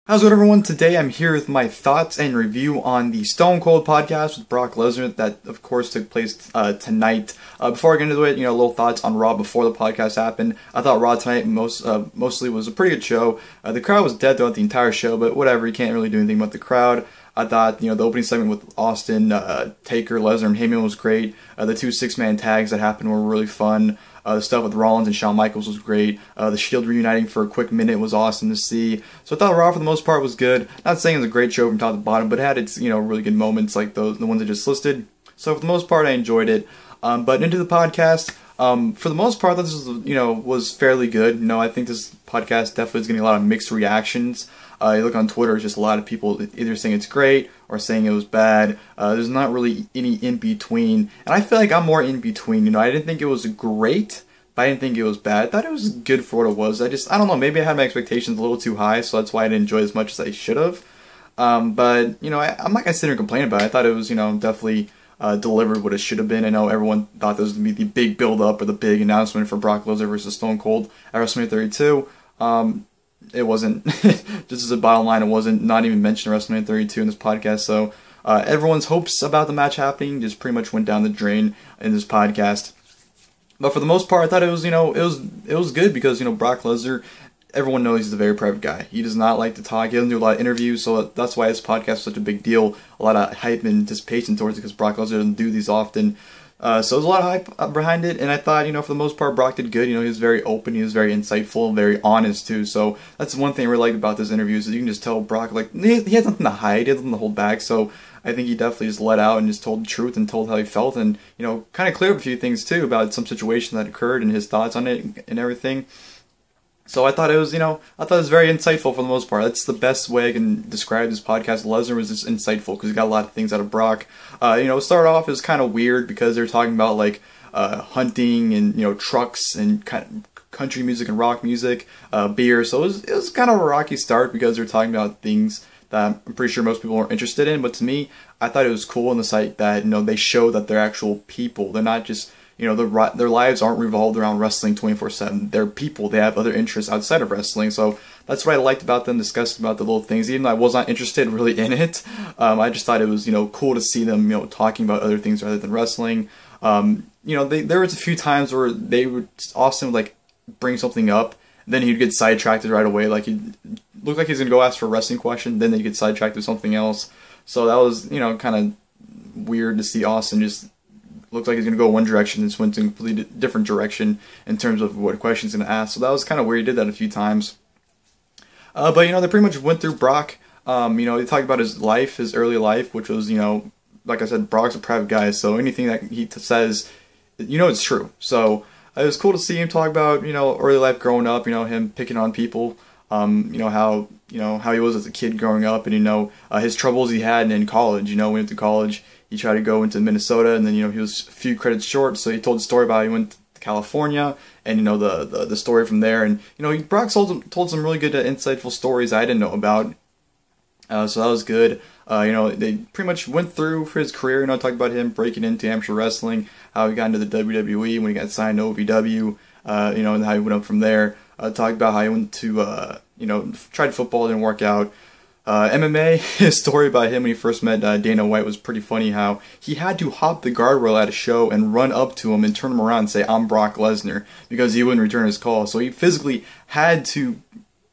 How's it, everyone? Today I'm here with my thoughts and review on the Stone Cold podcast with Brock Lesnar that, of course, took place tonight. Before I get into it, little thoughts on Raw before the podcast happened. I thought Raw tonight mostly was a pretty good show. The crowd was dead throughout the entire show, but whatever, you can't really do anything about the crowd. I thought, the opening segment with Austin, Taker, Lesnar, and Heyman was great. The two six-man tags that happened were really fun. The stuff with Rollins and Shawn Michaels was great. The Shield reuniting for a quick minute was awesome to see. So I thought Raw for the most part was good. Not saying it was a great show from top to bottom, but it had its really good moments like the ones I just listed. So for the most part, I enjoyed it. But into the podcast, for the most part, this was fairly good. I think this podcast definitely is getting a lot of mixed reactions. You look on Twitter, it's just a lot of people either saying it's great or saying it was bad. There's not really any in-between. And I feel like I'm more in-between. I didn't think it was great, but I didn't think it was bad. I thought it was good for what it was. I don't know, maybe I had my expectations a little too high, so that's why I didn't enjoy it as much as I should have. I'm not going to sit here and complain about it. I thought it was, definitely delivered what it should have been. I know everyone thought this was going to be the big build-up or the big announcement for Brock Lesnar versus Stone Cold at WrestleMania 32. It wasn't. Just as a bottom line, it wasn't. Not even mentioned WrestleMania 32 in this podcast. So everyone's hopes about the match happening just pretty much went down the drain in this podcast. But for the most part, I thought it was it was good because Brock Lesnar, everyone knows he's a very private guy. He does not like to talk. He doesn't do a lot of interviews, so that's why this podcast is such a big deal. A lot of hype and anticipation towards it because Brock Lesnar doesn't do these often. So there's a lot of hype behind it, and I thought, for the most part, Brock did good. He was very open, he was very insightful, very honest, too. So that's one thing I really liked about this interview, is that you can just tell Brock, he has nothing to hide, he has nothing to hold back. So I think he definitely just let out and just told the truth and told how he felt, and, kind of cleared up a few things, too, about some situation that occurred and his thoughts on it and everything. So I thought it was, very insightful for the most part. That's the best way I can describe this podcast. Lesnar was just insightful because he got a lot of things out of Brock. It started off as kind of weird because they were talking about hunting and trucks and kind of country music and rock music, beer. So it was kind of a rocky start because they were talking about things that I'm pretty sure most people weren't interested in. But to me, I thought it was cool in the sight that they show that they're actual people. They're not just their lives aren't revolved around wrestling 24/7. They're people. They have other interests outside of wrestling. So that's what I liked about them, discussing about the little things. Even though I was not interested really in it, I just thought it was cool to see them talking about other things rather than wrestling. There was a few times where Austin would bring something up, then he'd get sidetracked right away. He'd look like he's gonna go ask for a wrestling question, then they'd get sidetracked with something else. So that was kind of weird to see Austin just looked like he's going to go one direction and just went to a completely different direction in terms of what question he's going to ask. So that was kind of weird. He did that a few times. But, they pretty much went through Brock. They talked about his life, his early life, which was, like I said, Brock's a private guy. So anything that he says, it's true. So it was cool to see him talk about, early life growing up, him picking on people, how he was as a kid growing up and, his troubles he had in college, when he went to college. He tried to go into Minnesota, and then he was a few credits short. So he told the story about how he went to California, and the story from there. And Brock told some really good, insightful stories I didn't know about. So that was good. They pretty much went through for his career. Talked about him breaking into amateur wrestling, how he got into the WWE when he got signed to OVW. And how he went up from there. Talked about how he went to tried football, didn't work out. MMA, his story about him when he first met Dana White was pretty funny, how he had to hop the guardrail at a show and run up to him and turn him around and say, "I'm Brock Lesnar," because he wouldn't return his call. So he physically had to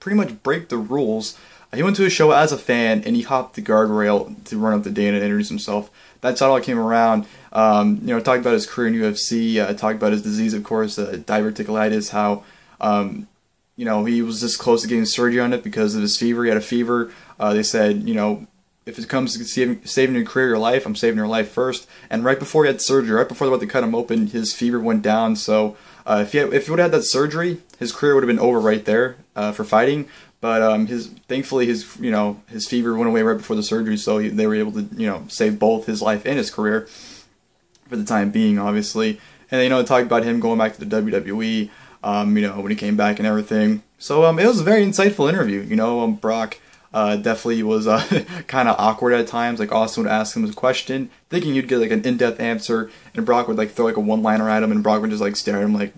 pretty much break the rules. He went to a show as a fan and he hopped the guardrail to run up to Dana and introduce himself. That's how it all came around. Talked about his career in UFC, talked about his disease, of course, diverticulitis, how he was this close to getting surgery on it because of his fever. He had a fever. They said, if it comes to saving your career, your life, I'm saving your life first. And right before he had surgery, right before they were about to cut him open, his fever went down. So if he would have had that surgery, his career would have been over right there for fighting. But thankfully his fever went away right before the surgery, so they were able to save both his life and his career for the time being, obviously. And they talked about him going back to the WWE. When he came back and everything. So it was a very insightful interview. Brock definitely was kind of awkward at times. Austin would ask him a question, thinking you'd get an in-depth answer, and Brock would throw a one-liner at him, and Brock would just stare at him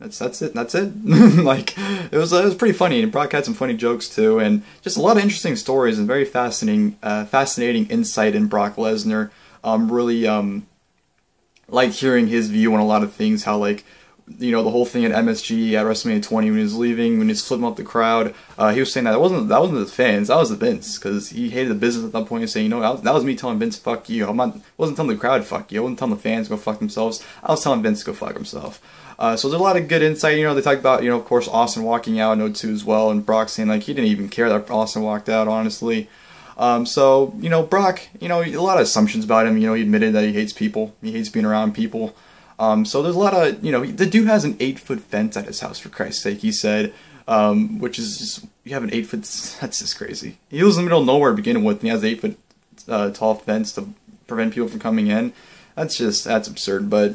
that's it. That's it. Like it was pretty funny, and Brock had some funny jokes too, and just a lot of interesting stories and very fascinating insight in Brock Lesnar. Really like hearing his view on a lot of things. How like, you know, the whole thing at MSG at WrestleMania 20 when he was leaving, when he was flipping up the crowd, he was saying that wasn't the fans, that was the Vince, because he hated the business at that point. He's saying, you know, that was me telling Vince fuck you. Wasn't telling the crowd fuck you. I wasn't telling the fans to go fuck themselves. I was telling Vince to go fuck himself. So there's a lot of good insight. You know, they talked about, you know, of course, Austin walking out in 02 as well, and Brock saying like he didn't even care that Austin walked out, honestly. So, you know, Brock, you know, a lot of assumptions about him. You know, he admitted that he hates people. He hates being around people. So there's a lot of, you know, the dude has an 8-foot fence at his house, for Christ's sake, he said, which is just, you have an 8-foot, that's just crazy. He lives in the middle of nowhere to begin with, and he has an 8-foot tall fence to prevent people from coming in. That's absurd. But,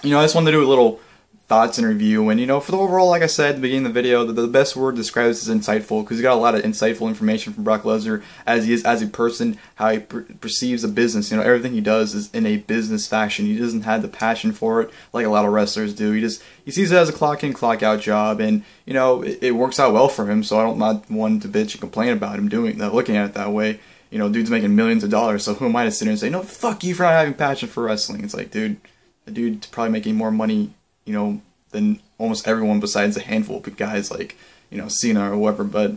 you know, I just wanted to do a little thoughts and review, and, you know, for the overall, like I said at the beginning of the video, the best word describes as insightful, because he got a lot of insightful information from Brock Lesnar as he is as a person, how he perceives a business. You know, everything he does is in a business fashion. He doesn't have the passion for it like a lot of wrestlers do. He sees it as a clock in, clock out job, and, you know, it works out well for him, so I don't not one to bitch and complain about him doing that, looking at it that way. You know, dude's making millions of dollars, so who am I to sit here and say, no, fuck you for not having passion for wrestling? It's like, dude, the dude's probably making more money, you know, than almost everyone besides a handful of guys like, you know, Cena or whoever. But,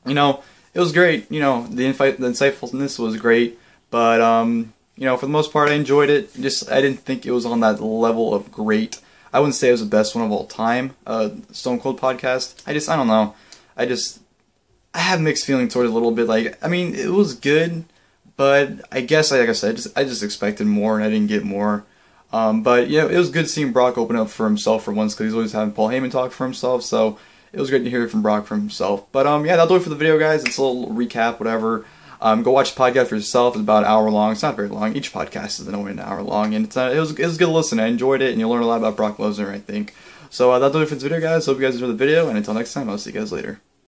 you know, it was great. You know, the insightfulness was great. But, you know, for the most part, I enjoyed it. I didn't think it was on that level of great. I wouldn't say it was the best one of all time, Stone Cold podcast. I don't know. I have mixed feelings toward it a little bit. Like, I mean, it was good, but I guess, like I said, I just expected more, and I didn't get more. But, you know, it was good seeing Brock open up for himself for once, because he's always having Paul Heyman talk for himself, so it was great to hear from Brock for himself. But, yeah, that'll do it for the video, guys. It's a little recap, whatever. Go watch the podcast for yourself. It's about an hour long. It's not very long. Each podcast is an hour long, and it was good to listen. I enjoyed it, and you'll learn a lot about Brock Lesnar, I think. So, that'll do it for this video, guys. Hope you guys enjoyed the video, and until next time, I'll see you guys later.